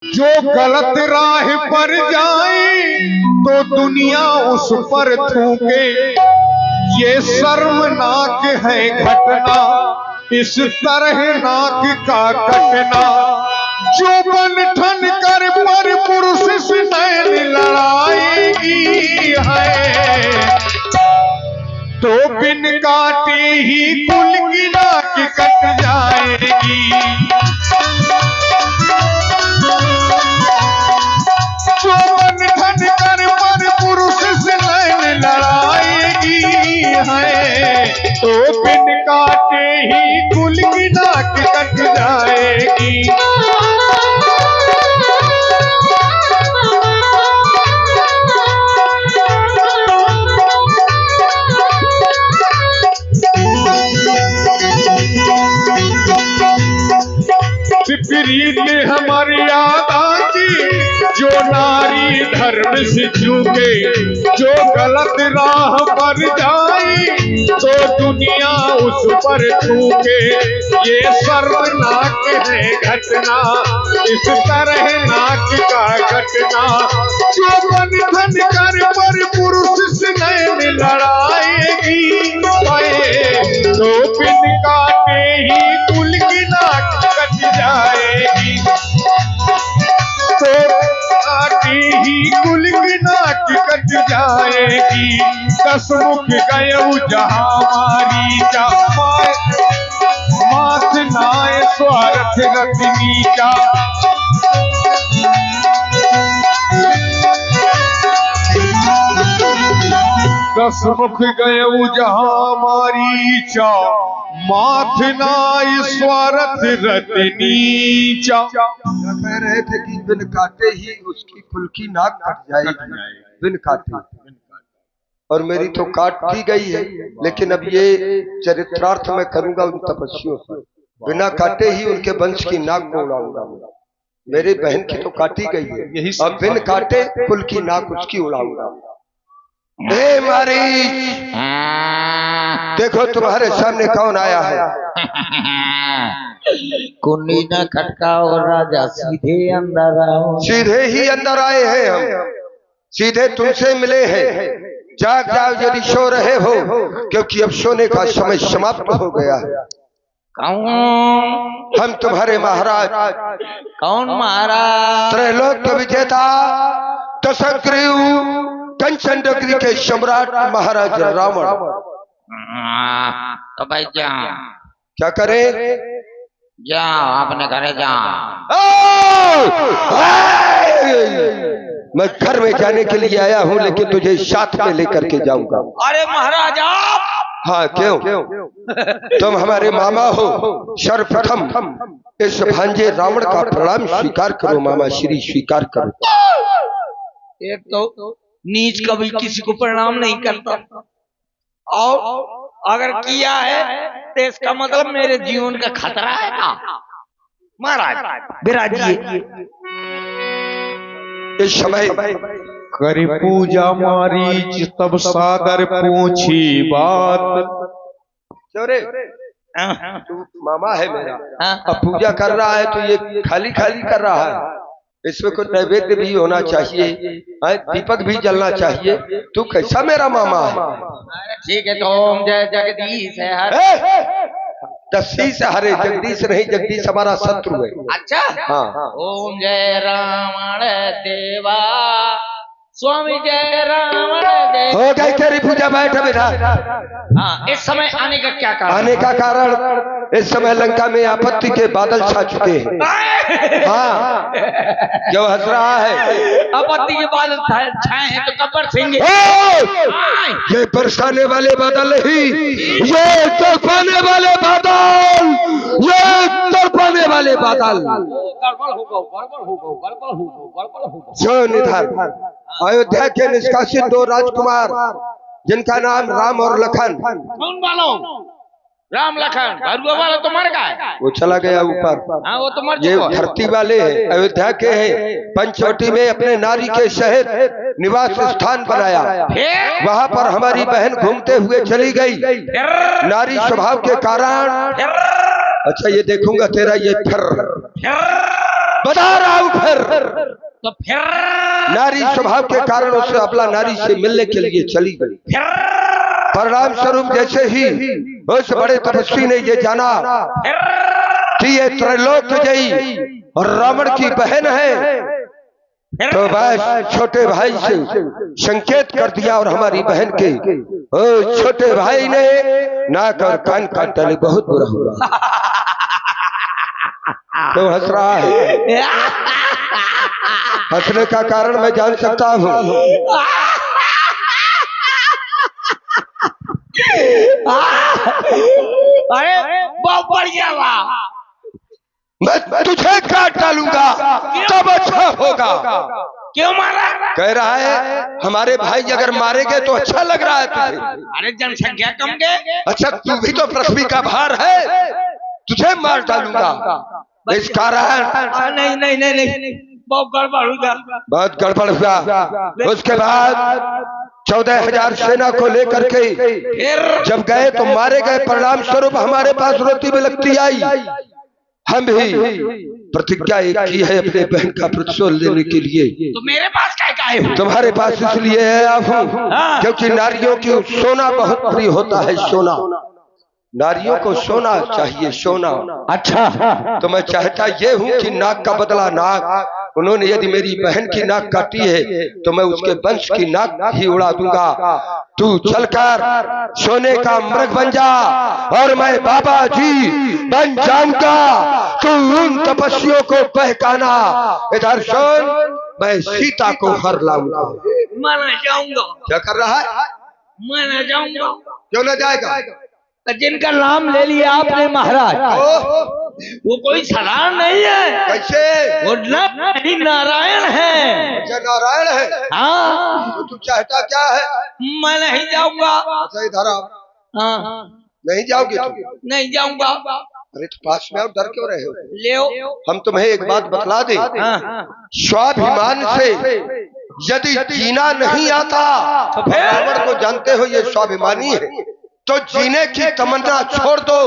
जो गलत राह पर जाए तो दुनिया उस पर थूके, ये शर्मनाक है घटना इस तरह नाक का कटना। जो बन ठन कर पर पुरुष से नैन लड़ाएगी है, तो बिन काटे ही कुल की नाक कट जाएगी। जो बन ठन कर पर पुरुष से नैन लड़ाएगी है, तो बिन काटे ही कुल की नाक कट जाएगी। विपरीत हमारी आदा की जो नारी धर्म से चूके, जो गलत राह पर जाए तो दुनिया उस पर थूके, ये शर्मनाक है घटना इस तरह नाक का घटना। जो बन ठन कर पर पुरुष से नैन लड़ाएगी, तो बिन काटे ही कुल की नाक कट जाएगी। तो काटी ही कुल की नाक कट जाएगी। 10 मुख गयऊ जहाँ मारी जा, मात नाय स्वार्थ रतनी जा। दस मुख गयऊ जहाँ मारी चा, माथ नाय स्वार्थ रतनी चा। कह रहे थे कि बिन काटे ही उसकी कुल की नाक कट जाएगी, बिन काटे। और मेरी तो काट दी गई है, लेकिन अब ये चरित्रार्थ मैं करूंगा उन तपस्वियों पर। बिना काटे ही उनके वंश की नाक को उड़ाऊंगा। मेरी बहन की तो काटी गई है, अब बिन काटे कुल की नाक उसकी उड़ाऊंगा। हे मारी, देखो तुम्हारे सामने कौन आया है। कुंडी न खटकाओ राजा, सीधे अंदर आओ। सीधे ही अंदर आए हैं हम, सीधे तुमसे मिले हैं। जाग जाओ यदि सो रहे हो, क्योंकि अब सोने का समय समाप्त हो गया है। कौन? हम तुम्हारे महाराज। कौन महाराज? त्रैलोक विजेता दशग्रीव कंचन नगरी के सम्राट महाराज रावण। तो भाई जाओ। क्या करें? जाओ अपने घरे जाओ। मैं घर में जाने के लिए आया हूँ, लेकिन तुझे साथ में लेकर के जाऊंगा। अरे महाराज आप? हाँ क्यों? तुम हमारे मामा हो। सर्वप्रथम इस भांजे रावण का प्रणाम स्वीकार करो मामा श्री, स्वीकार करो। एक तो नीच कभी किसी को प्रणाम नहीं करता, और अगर किया है तो इसका मतलब मेरे जीवन का खतरा है ना। महाराज विराजिए। इस समय करी पूजा मारी तब सादर पूछी बात। चोरे तू मामा है मेरा, अब पूजा कर रहा है तो ये खाली खाली कर रहा है। इसमें कुछ नैवेद्य भी होना चाहिए, दीपक भी जलना चाहिए। तू कैसा मेरा मामा है? ठीक है तो ओम जय जगदीश है। दशीस हरे, जगदीश नहीं, जगदीश हमारा शत्रु है। अच्छा हाँ। ओम जय रावण देवा, स्वामी जय रावण देवा। हो गई तेरी पूजा, बैठ बेटा। हाँ, इस समय आने का क्या कारण? आने का कारण इस समय लंका में आपत्ति के बादल छा चुके हैं। हाँ, क्यों हंस रहा है? आपत्ति के बादल छाए हैं तो गब्बर सिंह। ये बरसाने वाले बादल नहीं, ये तड़पाने वाले बादल, ये तड़पाने वाले बादल। गड़बड़ होगा। जो निधान अयोध्या के निष्कासित 2 राजकुमार, जिनका नाम राम और लखन। कौन वालों? राम लखन। भरुआ वाला तो मर गया, वो चला गया ऊपर। हाँ वो तो मर ये चुका है। धरती वाले हैं, अयोध्या के हैं। पंचवटी में अपने नारी के शहर निवास स्थान बनाया। वहाँ पर हमारी बहन घूमते हुए चली गई, नारी स्वभाव के कारण। अच्छा ये देखूंगा तेरा ये फिर बता रहा हूं फिर। तो फिर नारी स्वभाव के कारण उसे अपना नारी से मिलने के लिए चली गई। परिणाम स्वरूप जैसे ही उस बड़े तपस्वी ने ये जाना कि ये त्रैलोक जयी और रावण की बहन है, तो बस छोटे भाई से संकेत कर दिया और हमारी बहन के ओ छोटे भाई ने नाक और कान काट डाले। बहुत बुरा हुआ। तो हंस रहा है, हंसने का कारण मैं जान सकता हूँ। अरे बहुत बढ़िया वाह, मैं तुझे काट डालूंगा तब अच्छा होगा। क्यों मारा? कह रहा है हमारे भाई अगर मारे गए तो अच्छा लग रहा है तुझे। अरे जनसंख्या कम गए। अच्छा तू भी तो पृथ्वी का भार है, तुझे मार डालूंगा इस कारण। नहीं नहीं नहीं नहीं, बहुत गड़बड़ हुआ। बहुत गड़बड़ हुआ। उसके बाद 14,000 सेना को लेकर के जब गए तो मारे गए। परिणाम स्वरूप हमारे पास रोटी बिलखती आई। हम भी प्रतिज्ञा एक की है अपने बहन का प्रतिशोध लेने के लिए। तो मेरे पास क्या है? तुम्हारे पास इसलिए है आप क्योंकि नारियों की सोना बहुत प्रिय होता है। सोना, नारियों को सोना चाहिए, सोना। अच्छा तो मैं चाहता ये हूँ कि नाक का बदला नाक। उन्होंने यदि मेरी बहन की नाक काटी है तो मैं उसके वंश की नाक ही उड़ा दूंगा। तू चलकर सोने का मृग बन जा और मैं बाबा जी बन जाऊंगा। तू उन तपस्वियों को बहकाना। इधर सुन, मैं सीता को हर लाऊंगा। मैं जाऊंगा। क्या कर रहा है? मैं जाऊंगा। क्यों न जाएगा? जिनका नाम ले लिया आपने महाराज, वो कोई साधारण नहीं है। कैसे? वो नहीं नारायण है। अच्छा नारायण है। हाँ तो तू चाहता क्या है? मैं नहीं जाऊंगा। अच्छा इधर आओ। हाँ नहीं जाओगे तुम? नहीं जाऊंगा। अरे तो पास में आओ, डर क्यों रहे हो? ले हम तुम्हें एक बात बतला दें। स्वाभिमान से यदि जीना नहीं आता तो रावण को जानते हो ये स्वाभिमानी है, तो जीने की तमन्ना छोड़ दो।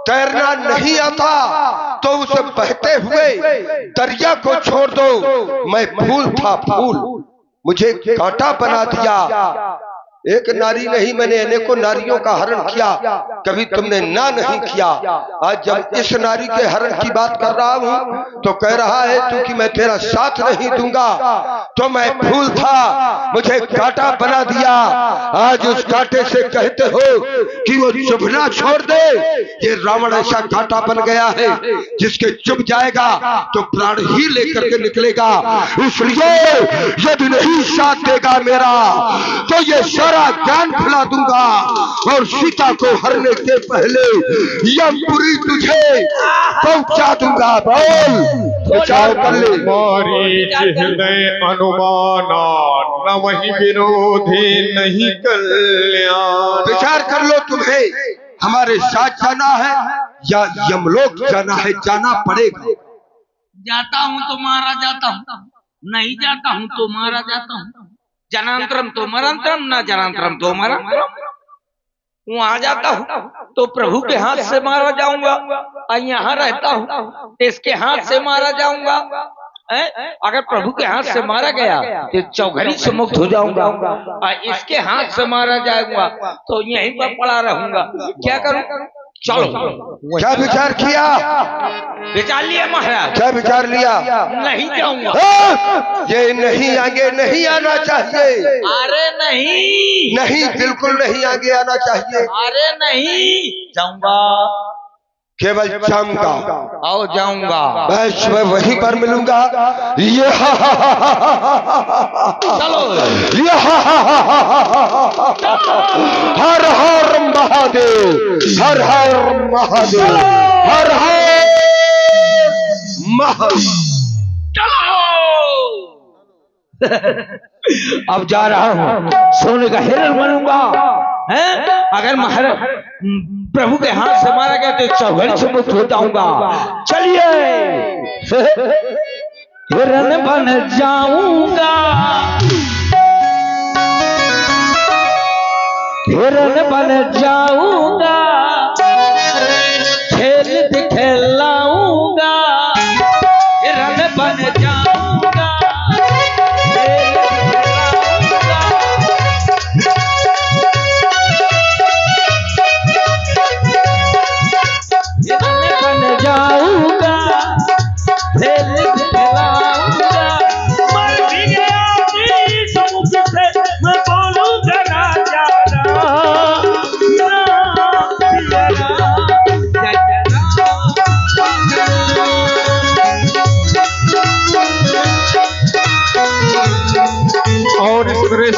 तैरना नहीं आता तो उसे बहते हुए दरिया को छोड़ दो। मैं फूल था फूल, मुझे कांटा बना दिया। एक नारी नहीं, मैंने अनेकों नारियों का हरण किया, कभी तुमने ना नहीं किया। आज जब इस नारी के हरण की बात कर रहा हूँ तो कह रहा है तू कि मैं तेरा साथ नहीं दूंगा। तो मैं फूल था, मुझे कांटा बना दिया। आज उस कांटे से कहते हो कि वो चुभना छोड़ दे। ये रावण ऐसा कांटा बन गया है जिसके चुभ जाएगा तो प्राण ही लेकर के निकलेगा। इसलिए यदि नहीं साथ देगा मेरा तो ये सारा ज्ञान खिला दूंगा और सीता को हरने के पहले यमपुरी तुझे पहुंचा दूंगा। बोल विचार कर ले। हृदय अनुमाना न वही विरोधी नहीं कल्याण। विचार कर लो, तुम्हें हमारे साथ जाना है या यमलोक जाना है? जाना पड़ेगा। जाता हूँ तो मारा जाता हूँ, नहीं जाता हूँ तो मारा जाता हूँ। जनांतरम तो मरंतरम, न जनांतरम तो मरंतरम। वहां जाता हूँ तो प्रभु के हाथ से मारा जाऊंगा, यहाँ रहता हूँ इसके हाथ से मारा जाऊंगा। अगर प्रभु के हाथ से मारा गया तो चौघड़ी से मुक्त हो जाऊंगा, और इसके हाथ से मारा जाऊंगा तो यहीं पर पड़ा रहूंगा। क्या करूं? चलो। क्या विचार किया? विचार लिया महाराज। क्या विचार लिया? नहीं जाऊंगा। ये नहीं आगे नहीं आना चाहिए। अरे नहीं, नहीं बिल्कुल नहीं आगे आना चाहिए। अरे नहीं जाऊंगा, केवल जाऊंगा। आओ जाऊंगा, बस मैं वहीं पर मिलूंगा। चलो। हर हर महादेव, हर हर महादेव, हर हर महादेव। अब जा रहा हूँ, सोने का हिरण बनूंगा। अगर महाराज प्रभु के हाथ से मारा गया तो चौघड़ी से मुक्त हो जाऊंगा। चलिए हिरण बन जाऊंगा, हिरण बन जाऊंगा, खेल दिखलाऊंगा, हिरण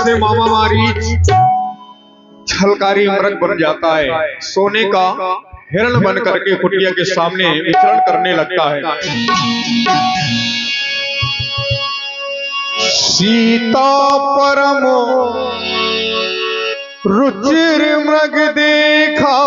से मामा मारीच छलकारी मृग बन जाता है, सोने का हिरण बन करके कुटिया के सामने विचरण करने लगता है। सीता परम रुचिर मृग देखा